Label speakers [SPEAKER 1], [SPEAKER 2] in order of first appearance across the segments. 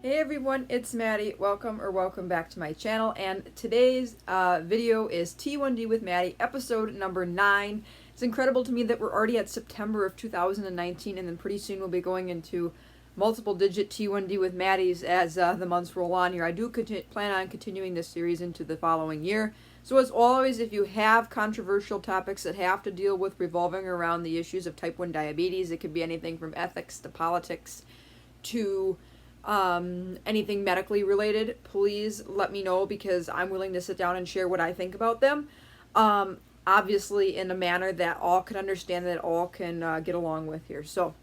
[SPEAKER 1] Hey everyone, it's Maddie. Welcome back to my channel. And today's video is T1D with Maddie, episode number 9. It's incredible to me that we're already at September of 2019, and then pretty soon we'll be going into multiple digit T1D with Maddie's as the months roll on here. I do plan on continuing this series into the following year. So as always, if you have controversial topics that have to deal with revolving around the issues of type 1 diabetes, it could be anything from ethics to politics to anything medically related, please let me know, because I'm willing to sit down and share what I think about them. Obviously in a manner that all can understand, that all can get along with here. So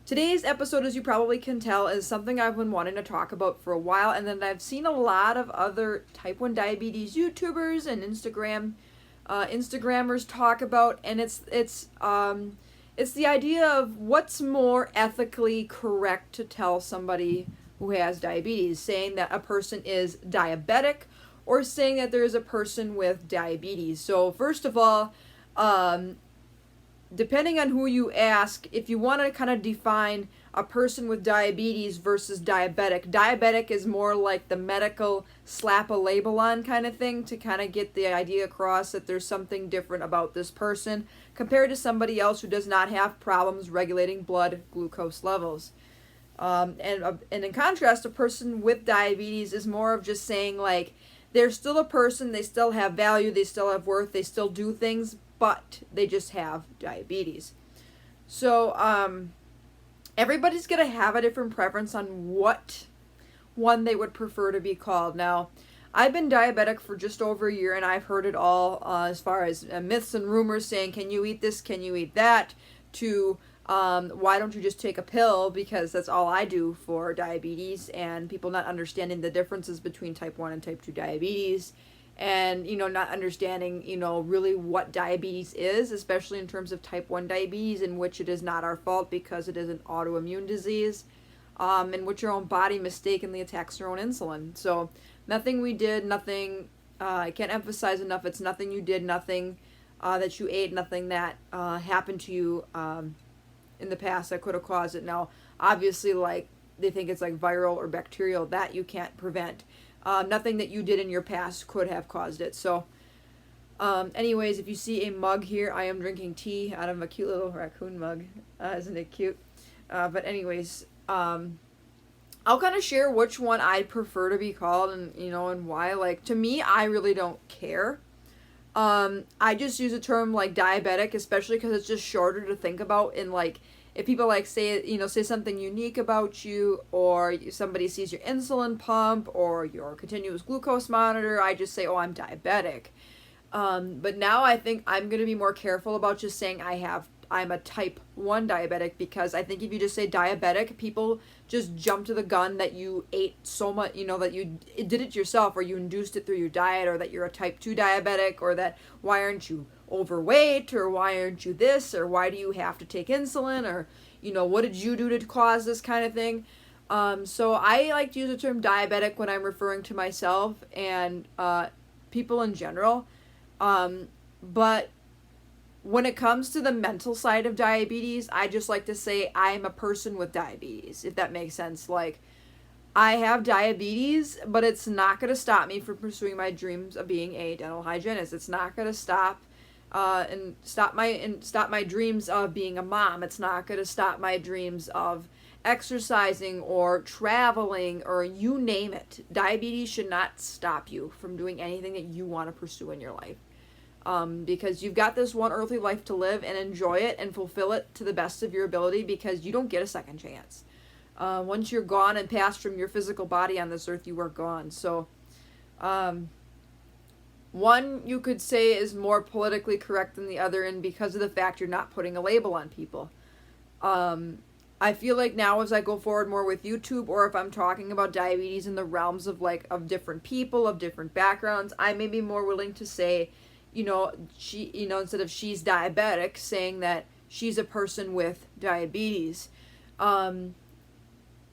[SPEAKER 1] today's episode, as you probably can tell, is something I've been wanting to talk about for a while, and then I've seen a lot of other type 1 diabetes YouTubers and Instagrammers talk about, and it's the idea of what's more ethically correct to tell somebody who has diabetes, saying that a person is diabetic or saying that there is a person with diabetes. So first of all, depending on who you ask, if you want to kind of define a person with diabetes versus diabetic is more like the medical slap a label on kind of thing, to kind of get the idea across that there's something different about this person compared to somebody else who does not have problems regulating blood glucose levels. And in contrast, a person with diabetes is more of just saying, like, they're still a person, they still have value, they still have worth, they still do things, but they just have diabetes. So everybody's going to have a different preference on what one they would prefer to be called. Now, I've been diabetic for just over a year, and I've heard it all, as far as myths and rumors saying, can you eat this, can you eat that, to why don't you just take a pill, because that's all I do for diabetes, and people not understanding the differences between type 1 and type 2 diabetes, and, not understanding, really what diabetes is, especially in terms of type 1 diabetes, in which it is not our fault because it is an autoimmune disease, in which your own body mistakenly attacks your own insulin. So nothing we did, nothing, I can't emphasize enough, it's nothing you did, nothing that you ate, nothing that happened to you in the past that could have caused it. Now, obviously, like, they think it's like viral or bacterial, that you can't prevent. Nothing that you did in your past could have caused it. So anyways, if you see a mug here, I am drinking tea out of a cute little raccoon mug. Isn't it cute? But anyways, I'll kind of share which one I prefer to be called, and and why. Like, to me, I really don't care. I just use the term like diabetic, especially because it's just shorter to think about. And like, if people like say something unique about you, or somebody sees your insulin pump or your continuous glucose monitor, I just say, oh, I'm diabetic. But now I think I'm going to be more careful about just saying I'm a type 1 diabetic, because I think if you just say diabetic, people just jump to the gun that you ate so much, that you did it yourself, or you induced it through your diet, or that you're a type 2 diabetic, or that why aren't you overweight, or why aren't you this, or why do you have to take insulin, or what did you do to cause this kind of thing. So I like to use the term diabetic when I'm referring to myself and people in general. But when it comes to the mental side of diabetes, I just like to say I'm a person with diabetes, if that makes sense. Like, I have diabetes, but it's not going to stop me from pursuing my dreams of being a dental hygienist. It's not going to stop my dreams of being a mom. It's not going to stop my dreams of exercising or traveling, or you name it. Diabetes should not stop you from doing anything that you want to pursue in your life. Because you've got this one earthly life to live, and enjoy it and fulfill it to the best of your ability, because you don't get a second chance. Once you're gone and passed from your physical body on this earth, you are gone. So, one you could say is more politically correct than the other, and because of the fact you're not putting a label on people. I feel like now, as I go forward more with YouTube, or if I'm talking about diabetes in the realms of different people, of different backgrounds, I may be more willing to say, instead of she's diabetic, saying that she's a person with diabetes. And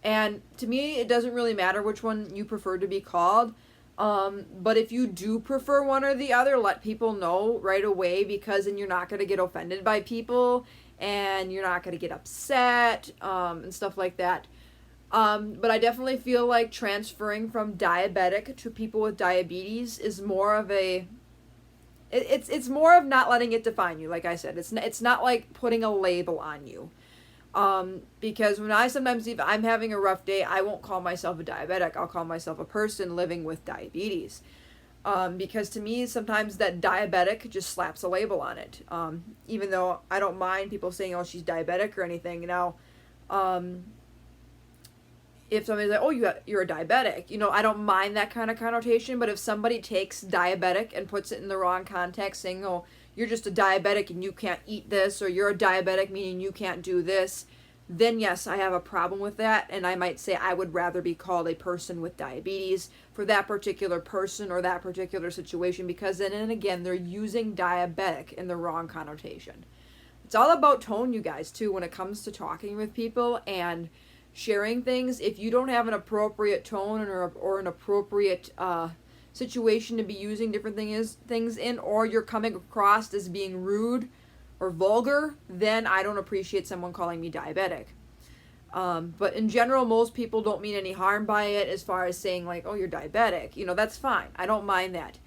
[SPEAKER 1] to me, it doesn't really matter which one you prefer to be called. But if you do prefer one or the other, let people know right away, because then you're not going to get offended by people, and you're not going to get upset, and stuff like that. But I definitely feel like transferring from diabetic to people with diabetes is more of a it's more of not letting it define you. Like I said, it's not like putting a label on you. Because when if I'm having a rough day, I won't call myself a diabetic. I'll call myself a person living with diabetes. Because to me, sometimes that diabetic just slaps a label on it. Even though I don't mind people saying, "Oh, she's diabetic" or anything. Now, if somebody's like, "Oh, you're a diabetic," I don't mind that kind of connotation. But if somebody takes diabetic and puts it in the wrong context, saying, "Oh, you're just a diabetic and you can't eat this," or "You're a diabetic meaning you can't do this," then yes, I have a problem with that, and I might say I would rather be called a person with diabetes for that particular person or that particular situation, because then and again, they're using diabetic in the wrong connotation. It's all about tone, you guys, too, when it comes to talking with people and sharing things. If you don't have an appropriate tone or an appropriate situation to be using different things in, or you're coming across as being rude or vulgar, then I don't appreciate someone calling me diabetic. But in general, most people don't mean any harm by it as far as saying like, "Oh, you're diabetic." That's fine. I don't mind that.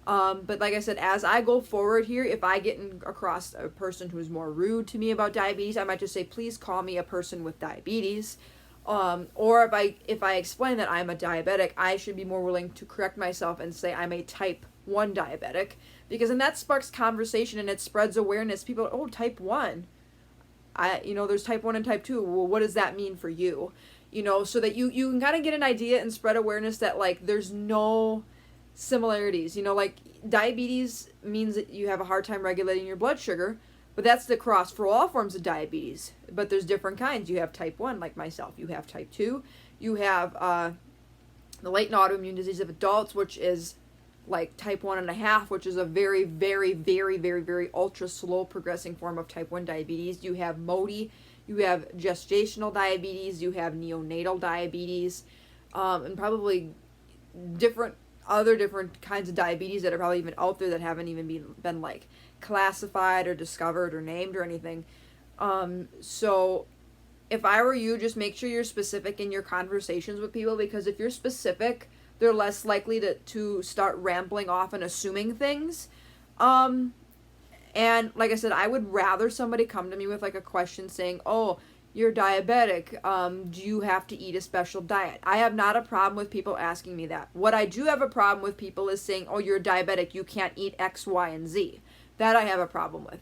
[SPEAKER 1] But like I said, as I go forward here, if I get across a person who's more rude to me about diabetes, I might just say, "Please call me a person with diabetes." Or if I explain that I'm a diabetic, I should be more willing to correct myself and say I'm a type 1 diabetic, because then that sparks conversation and it spreads awareness. People, "Oh, type 1. There's type 1 and type 2. Well, what does that mean for you?" So that you can kind of get an idea and spread awareness that like there's no similarities. Like diabetes means that you have a hard time regulating your blood sugar. But that's the cross for all forms of diabetes. But there's different kinds. You have type 1, like myself. You have type 2. You have the latent autoimmune disease of adults, which is like type 1.5, which is a very, very, very, very, very ultra slow progressing form of type 1 diabetes. You have MODY. You have gestational diabetes. You have neonatal diabetes. And probably different kinds of diabetes that are probably even out there that haven't even been like classified or discovered or named or anything. So if I were you, just make sure you're specific in your conversations with people, because if you're specific, they're less likely to start rambling off and assuming things. And like I said, I would rather somebody come to me with like a question saying, "Oh, you're diabetic. Do you have to eat a special diet?" I have not a problem with people asking me that. What I do have a problem with people is saying, "Oh, you're diabetic. You can't eat X, Y, and Z." That I have a problem with.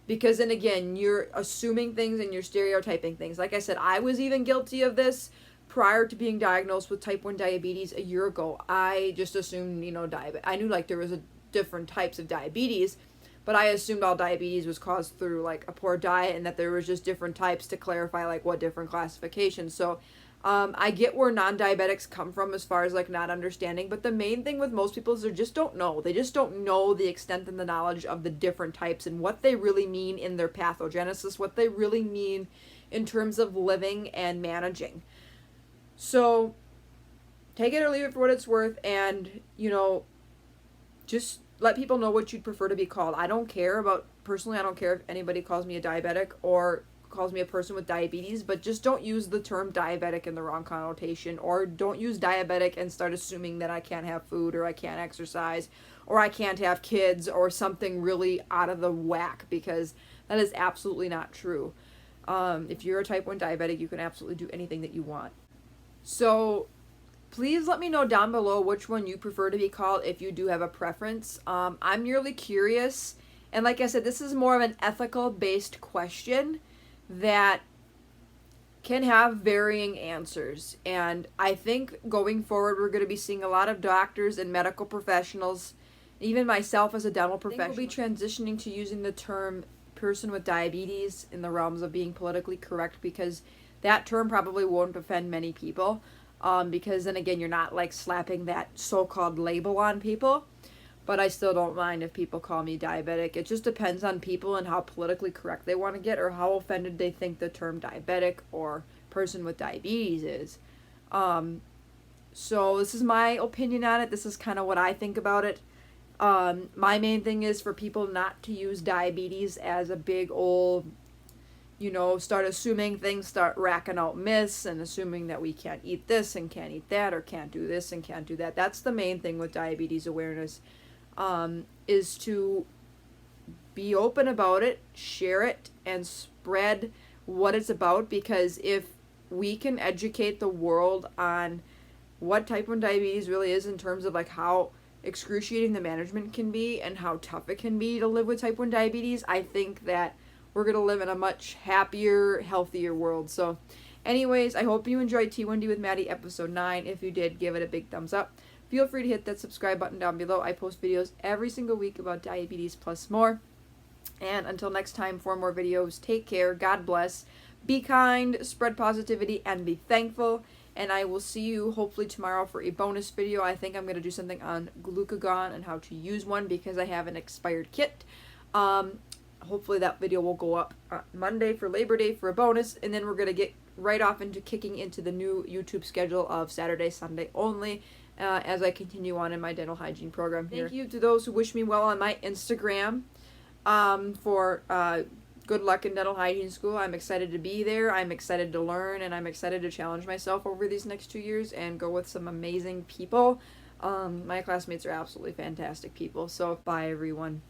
[SPEAKER 1] Because then again, you're assuming things and you're stereotyping things. Like I said, I was even guilty of this prior to being diagnosed with type 1 diabetes a year ago. I just assumed, diabetes. I knew like there was different types of diabetes, but I assumed all diabetes was caused through like a poor diet, and that there was just different types to clarify like what different classifications. So I get where non-diabetics come from as far as like not understanding, but the main thing with most people is they just don't know. They just don't know the extent and the knowledge of the different types and what they really mean in their pathogenesis, what they really mean in terms of living and managing. So take it or leave it for what it's worth, and just let people know what you'd prefer to be called. I don't care if anybody calls me a diabetic or calls me a person with diabetes, but just don't use the term diabetic in the wrong connotation, or don't use diabetic and start assuming that I can't have food or I can't exercise or I can't have kids or something really out of the whack, because that is absolutely not true. If you're a type 1 diabetic, you can absolutely do anything that you want. So please let me know down below which one you prefer to be called if you do have a preference. I'm merely curious, and like I said, this is more of an ethical based question that can have varying answers. And I think going forward, we're going to be seeing a lot of doctors and medical professionals, even myself as a dental professional, will be transitioning to using the term person with diabetes in the realms of being politically correct, because that term probably won't offend many people. Because then again, you're not like slapping that so-called label on people. But I still don't mind if people call me diabetic. It just depends on people and how politically correct they want to get, or how offended they think the term diabetic or person with diabetes is. So this is my opinion on it. This is kind of what I think about it. My main thing is for people not to use diabetes as a big old start assuming things, start racking out myths and assuming that we can't eat this and can't eat that, or can't do this and can't do that. That's the main thing with diabetes awareness, is to be open about it, share it, and spread what it's about, because if we can educate the world on what type 1 diabetes really is in terms of like how excruciating the management can be and how tough it can be to live with type 1 diabetes, I think that we're going to live in a much happier, healthier world. So anyways, I hope you enjoyed T1D with Maddie episode 9. If you did, give it a big thumbs up. Feel free to hit that subscribe button down below. I post videos every single week about diabetes plus more. And until next time, for more videos, take care, God bless, be kind, spread positivity, and be thankful. And I will see you hopefully tomorrow for a bonus video. I think I'm going to do something on glucagon and how to use one, because I have an expired kit. Hopefully that video will go up on Monday for Labor Day for a bonus, and then we're going to get right off into kicking into the new YouTube schedule of Saturday, Sunday only, as I continue on in my dental hygiene program here. Thank you to those who wish me well on my Instagram for good luck in dental hygiene school. I'm excited to be there, I'm excited to learn, and I'm excited to challenge myself over these next 2 years and go with some amazing people. My classmates are absolutely fantastic people, so bye everyone.